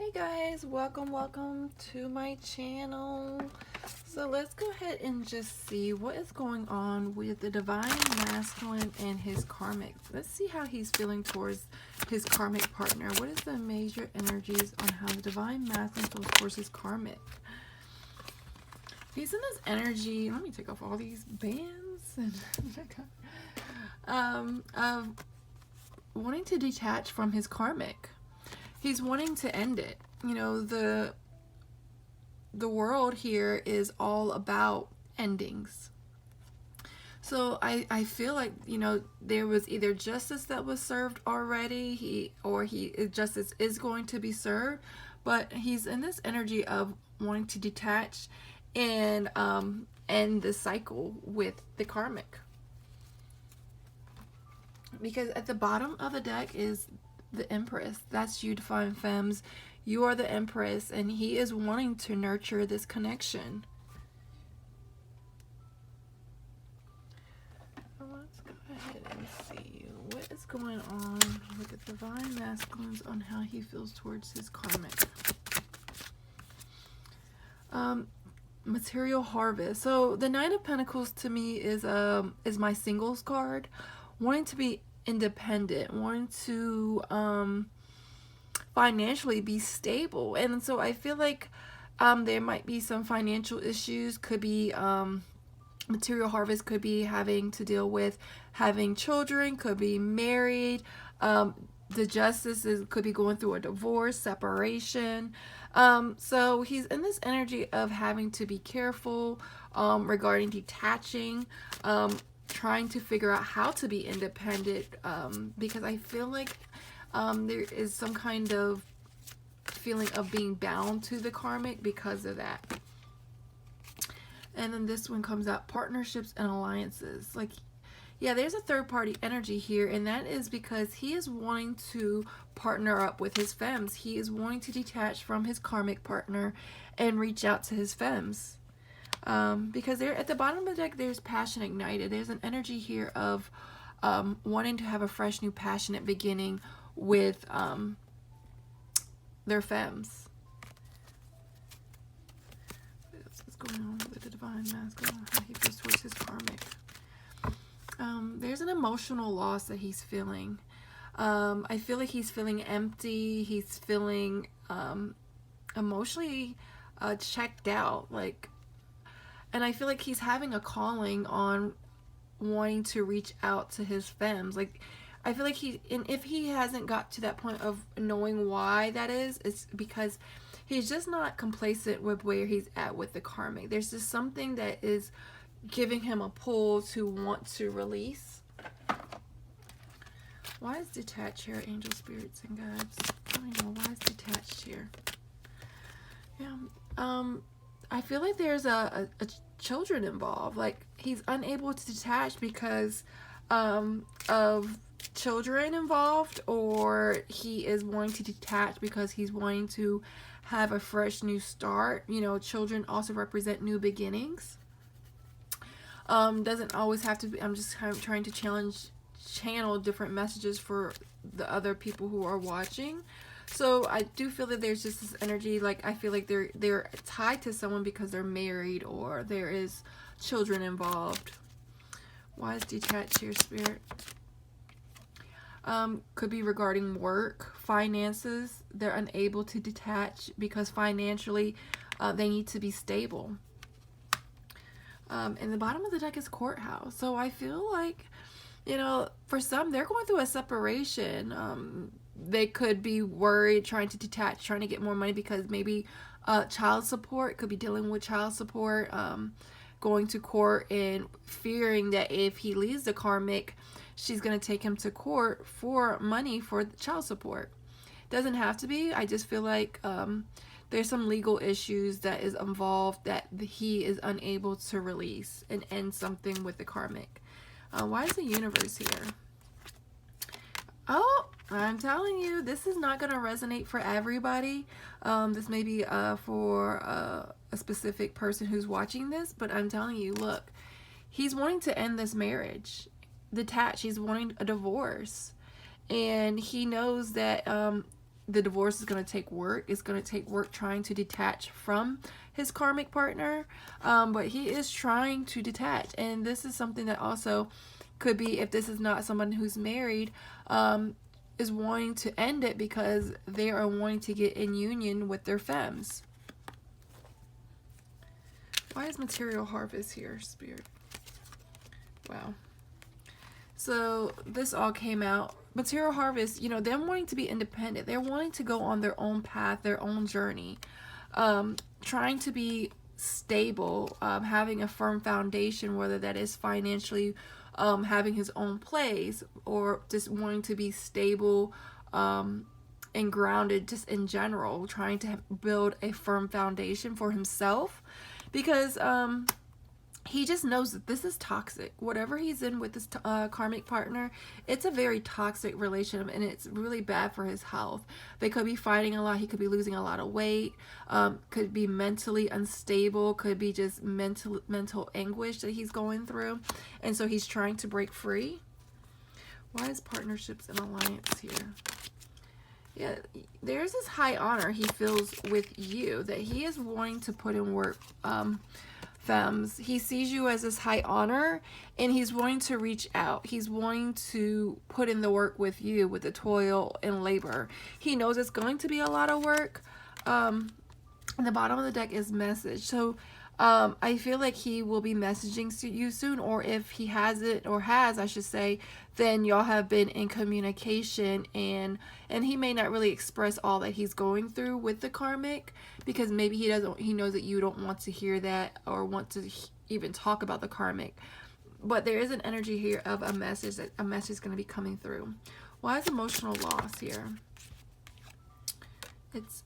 Hey guys, welcome to my channel. So let's go ahead and just see what is going on with the divine masculine and his karmic. Let's see how he's feeling towards his karmic partner. What is the major energies on how the divine masculine feels towards his karmic? He's in this energy. Let me take off all these bands of wanting to detach from his karmic. He's wanting to end it. You know, the world here is all about endings. So I feel like, you know, there was either justice that was served already, justice is going to be served, but he's in this energy of wanting to detach and end the cycle with the karmic. Because at the bottom of the deck is the Empress. That's you, divine femmes. You are the Empress, and he is wanting to nurture this connection. Let's go ahead and see what is going on with the divine masculines on how he feels towards his karmic. Material harvest. So the Nine of Pentacles to me is my singles card, wanting to be independent, wanting to financially be stable. And so I feel like there might be some financial issues. Could be material harvest, could be having to deal with having children, could be married. The justice could be going through a divorce, separation. So he's in this energy of having to be careful regarding detaching, trying to figure out how to be independent, because I feel like there is some kind of feeling of being bound to the karmic because of that. And then this one comes out, partnerships and alliances. Like, yeah, there's a third party energy here, and that is because he is wanting to partner up with his femmes. He is wanting to detach from his karmic partner and reach out to his femmes. Because they're at the bottom of the deck, there's passion ignited. There's an energy here of wanting to have a fresh, new, passionate beginning with their femmes. What's going on with the divine masculine? How he feels towards his karmic. There's an emotional loss that he's feeling. I feel like he's feeling empty. He's feeling emotionally checked out. And I feel like he's having a calling on wanting to reach out to his femmes. Like, I feel like if he hasn't got to that point of knowing why that is, it's because he's just not complacent with where he's at with the karmic. There's just something that is giving him a pull to want to release. Why is detached here, angel spirits and guides? I don't know why is detached here. Yeah, I feel like there's a children involved. Like, he's unable to detach because of children involved, or he is wanting to detach because he's wanting to have a fresh new start. You know, children also represent new beginnings. Doesn't always have to be. I'm just kind of trying to channel different messages for the other people who are watching. So I do feel that there's just this energy, like I feel like they're tied to someone because they're married or there is children involved. Why is detached here, Spirit? Could be regarding work, finances. They're unable to detach because financially they need to be stable. And the bottom of the deck is courthouse. So I feel like, you know, for some, they're going through a separation. They could be worried, trying to detach, trying to get more money because maybe child support, could be dealing with child support, going to court and fearing that if he leaves the karmic, she's going to take him to court for money for child support. Doesn't have to be. I just feel like there's some legal issues that is involved that he is unable to release and end something with the karmic. Why is the universe here? Oh, I'm telling you, this is not going to resonate for everybody. This may be for a specific person who's watching this, but I'm telling you, look, he's wanting to end this marriage. Detach. He's wanting a divorce. And he knows that the divorce is going to take work. It's going to take work trying to detach from his karmic partner. But he is trying to detach. And this is something that also could be, if this is not someone who's married, is wanting to end it because they are wanting to get in union with their femmes. Why is material harvest here, Spirit? Wow. So this all came out. Material harvest, you know, them wanting to be independent. They're wanting to go on their own path, their own journey. Trying to be stable, having a firm foundation, whether that is financially, having his own place, or just wanting to be stable and grounded just in general, trying to build a firm foundation for himself, because he just knows that this is toxic. Whatever he's in with this karmic partner, it's a very toxic relationship, and it's really bad for his health. They could be fighting a lot. He could be losing a lot of weight, could be mentally unstable, could be just mental anguish that he's going through. And so he's trying to break free. Why is partnerships and alliance here? Yeah, there's this high honor he feels with you, that he is wanting to put in work. Femmes, he sees you as this high honor, and he's wanting to reach out. He's wanting to put in the work with you, with the toil and labor. He knows it's going to be a lot of work. And the bottom of the deck is message. So I feel like he will be messaging you soon, or if he hasn't, or has, I should say, then y'all have been in communication, and he may not really express all that he's going through with the karmic, because maybe he knows that you don't want to hear that or want to even talk about the karmic. But there is an energy here of a message, that a message is going to be coming through. Why is emotional loss here?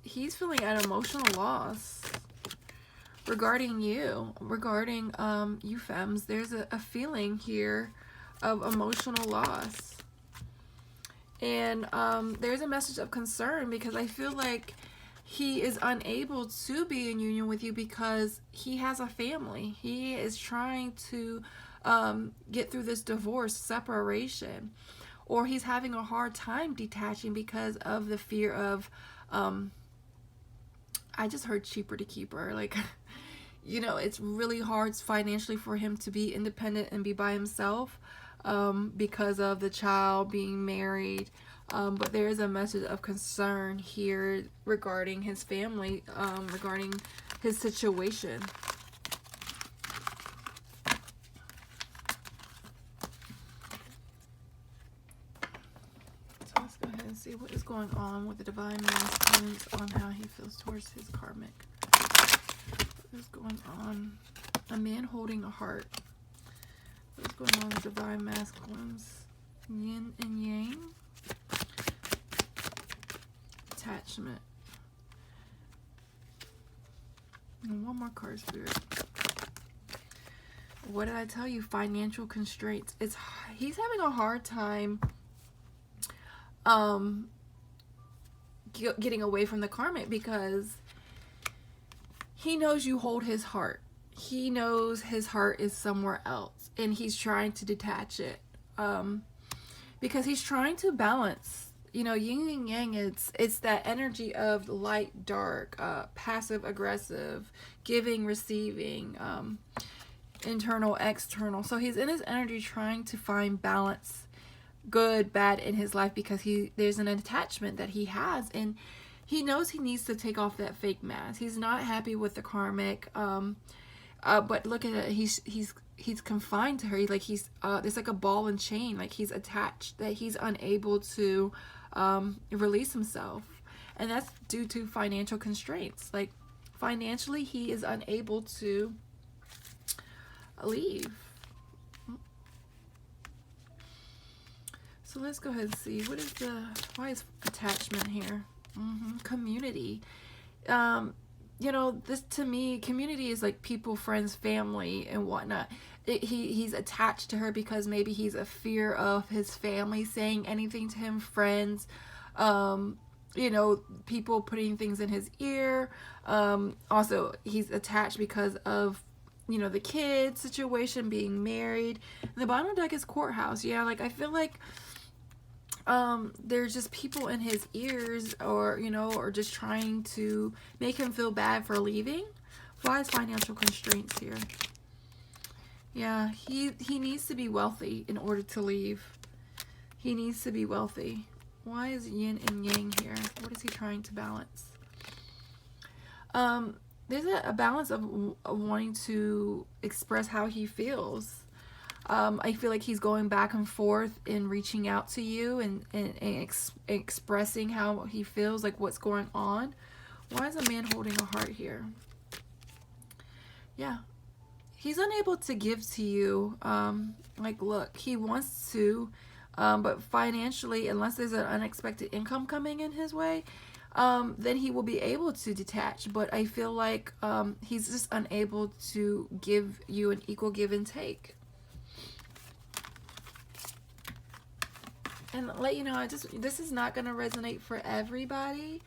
He's feeling an emotional loss regarding you, regarding you femmes. There's a feeling here of emotional loss, and there's a message of concern, because I feel like he is unable to be in union with you because he has a family. He is trying to get through this divorce, separation, or he's having a hard time detaching because of the fear of I just heard cheaper to keeper. Like, you know, it's really hard financially for him to be independent and be by himself because of the child, being married. But there is a message of concern here regarding his family, regarding his situation. So let's go ahead and see what is going on with the divine masculines on how he feels towards his karmic. What is going on? A man holding a heart. What is going on with divine masculines? Yin and yang. Attachment. And one more card, Spirit. What did I tell you? Financial constraints. He's having a hard time getting away from the karmic, because he knows you hold his heart. He knows his heart is somewhere else, and he's trying to detach it because he's trying to balance. You know, yin and yang, it's that energy of light, dark, passive, aggressive, giving, receiving, internal, external. So he's in his energy trying to find balance, good, bad in his life, because there's an attachment that he has, and he knows he needs to take off that fake mask. He's not happy with the karmic, but look at it. He's confined to her. It's like a ball and chain. Like he's attached, that he's unable to release himself, and that's due to financial constraints. Like financially, he is unable to leave. So let's go ahead and see why is attachment here? Community. You know, this to me, community is like people, friends, family, and whatnot. He's attached to her because maybe he's a fear of his family saying anything to him, friends, you know, people putting things in his ear. Also, he's attached because of, you know, the kid situation, being married. And the bottom of the deck is courthouse. Yeah, like I feel like there's just people in his ears, or you know, or just trying to make him feel bad for leaving. Why is financial constraints here? Yeah, he needs to be wealthy in order to leave. He needs to be wealthy. Why is yin and yang here? What is he trying to balance? There's a balance of wanting to express how he feels. I feel like he's going back and forth in reaching out to you and expressing how he feels, like what's going on. Why is a man holding a heart here? Yeah. He's unable to give to you. Like, look, he wants to, but financially, unless there's an unexpected income coming in his way, then he will be able to detach. But I feel like he's just unable to give you an equal give and take. And let you know, this is not going to resonate for everybody.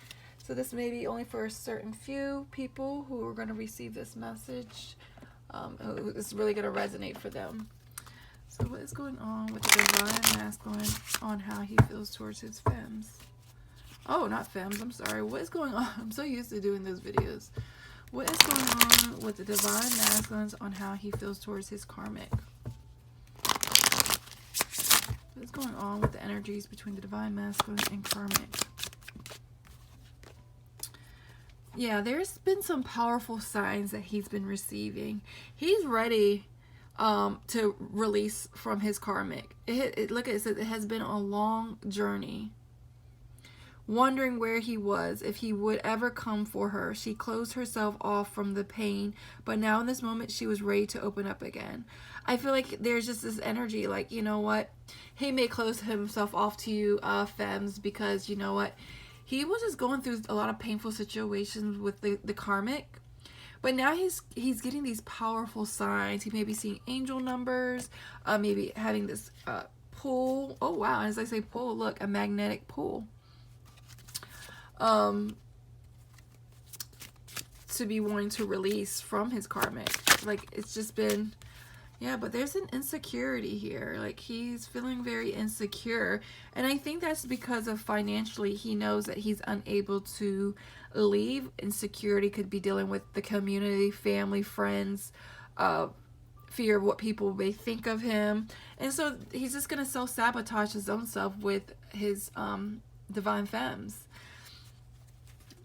So this may be only for a certain few people who are going to receive this message. It's really going to resonate for them. So what is going on with the divine masculine on how he feels towards his femmes? Oh, not femmes, I'm sorry. What is going on? I'm so used to doing those videos. What is going on with the divine masculines on how he feels towards his karmic? What's going on with the energies between the divine masculine and karmic? Yeah, there's been some powerful signs that he's been receiving. He's ready to release from his karmic. Look at it, says it has been a long journey. Wondering where he was, if he would ever come for her. She closed herself off from the pain, but now in this moment she was ready to open up again. I feel like there's just this energy, like, you know what? He may close himself off to you, femmes, because, you know what? He was just going through a lot of painful situations with the karmic. But now he's getting these powerful signs. He may be seeing angel numbers, maybe having this pull. Oh, wow. As I say pull, look, a magnetic pull. To be wanting to release from his karmic. Like, it's just been, yeah, but there's an insecurity here. Like, he's feeling very insecure. And I think that's because of financially, he knows that he's unable to leave. Insecurity could be dealing with the community, family, friends, fear of what people may think of him. And so he's just going to self-sabotage his own self with his divine femmes.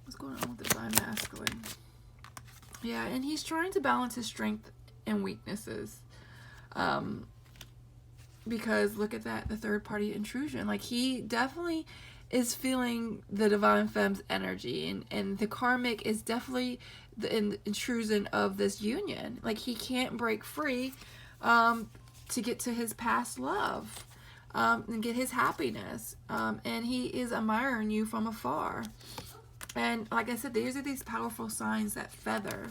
What's going on with the divine masculine? Yeah, and he's trying to balance his strength and weaknesses. Because look at that, the third party intrusion. Like, he definitely is feeling the divine femme's energy, and the karmic is definitely the intrusion of this union. Like, he can't break free to get to his past love and get his happiness. And he is admiring you from afar. And like I said, these are these powerful signs that feather.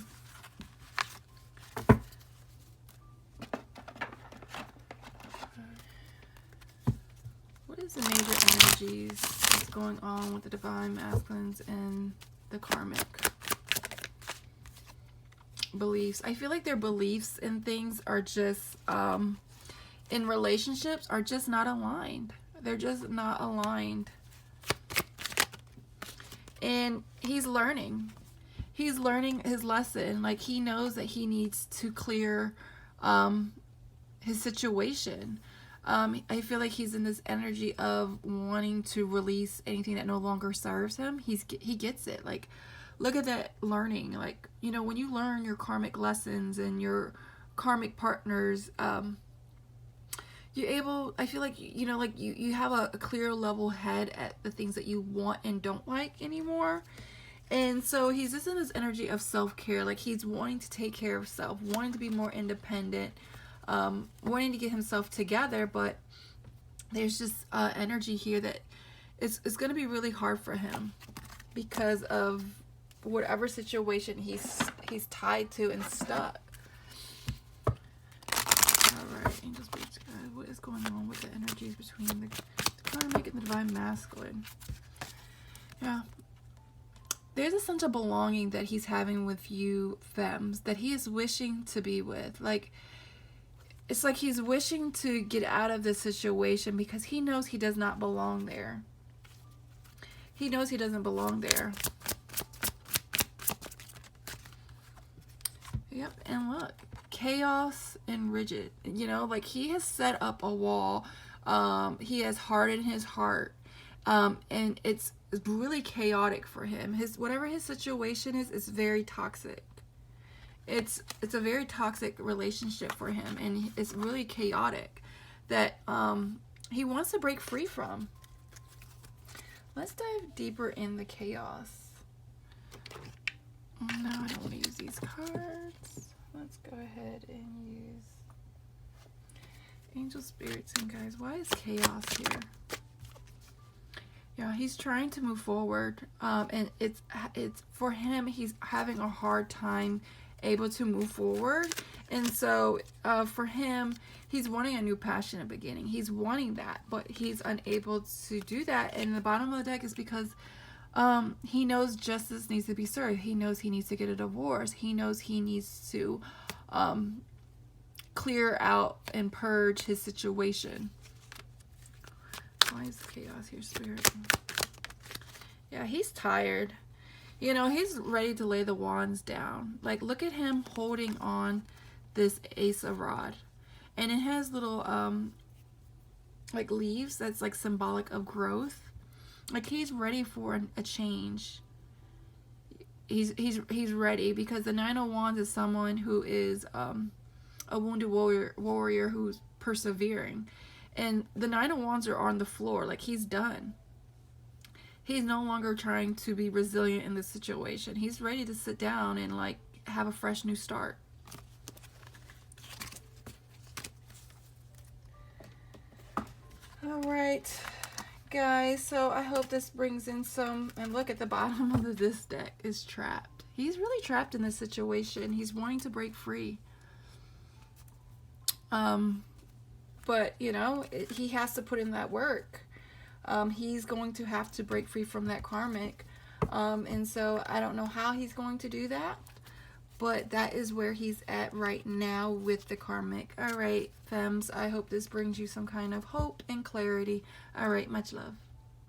What is the major energies that's going on with the divine masculines and the karmic? Beliefs. I feel like their beliefs in things are just, in relationships, are just not aligned. They're just not aligned. And he's learning. He's learning his lesson. Like, he knows that he needs to clear his situation. I feel like he's in this energy of wanting to release anything that no longer serves him. He gets it. Like, look at that learning. Like, you know, when you learn your karmic lessons and your karmic partners, you're able, I feel like, you know, like you have a clear level head at the things that you want and don't like anymore. And so he's just in this energy of self-care. Like, he's wanting to take care of self, wanting to be more independent, wanting to get himself together. But there's just energy here that it's going to be really hard for him because of whatever situation he's tied to and stuck. Alright, angels, spirits, God, what is going on with the energies between the karmic and the divine masculine? Yeah. There's a sense of belonging that he's having with you femmes that he is wishing to be with. Like, it's like he's wishing to get out of this situation because he knows he does not belong there. He knows he doesn't belong there. Yep, and look, chaos and rigid. You know, like he has set up a wall. He has hardened his heart. And it's really chaotic for him. Whatever his situation is very toxic. It's a very toxic relationship for him, and it's really chaotic that he wants to break free from. Let's dive deeper in the chaos. No, I don't want to use these cards. Let's go ahead and use Angel Spirits and Guides. Why is chaos here? Yeah, he's trying to move forward, and it's for him. He's having a hard time able to move forward, and so for him, he's wanting a new passionate beginning. He's wanting that, but he's unable to do that. And the bottom of the deck is because he knows justice needs to be served. He knows he needs to get a divorce. He knows he needs to clear out and purge his situation. Why is chaos here, Spirit? Yeah, he's tired. You know, he's ready to lay the wands down. Like, look at him holding on this Ace of Rod. And it has little, like, leaves that's, like, symbolic of growth. Like, he's ready for a change. He's ready, because the Nine of Wands is someone who is a wounded warrior who's persevering. And the Nine of Wands are on the floor. Like, he's done. He's no longer trying to be resilient in this situation. He's ready to sit down and, like, have a fresh new start. All right, guys. So I hope this brings in some... And look at the bottom of this deck is trapped. He's really trapped in this situation. He's wanting to break free. But, you know, he has to put in that work. He's going to have to break free from that karmic. And so I don't know how he's going to do that. But that is where he's at right now with the karmic. All right, femmes, I hope this brings you some kind of hope and clarity. All right, much love.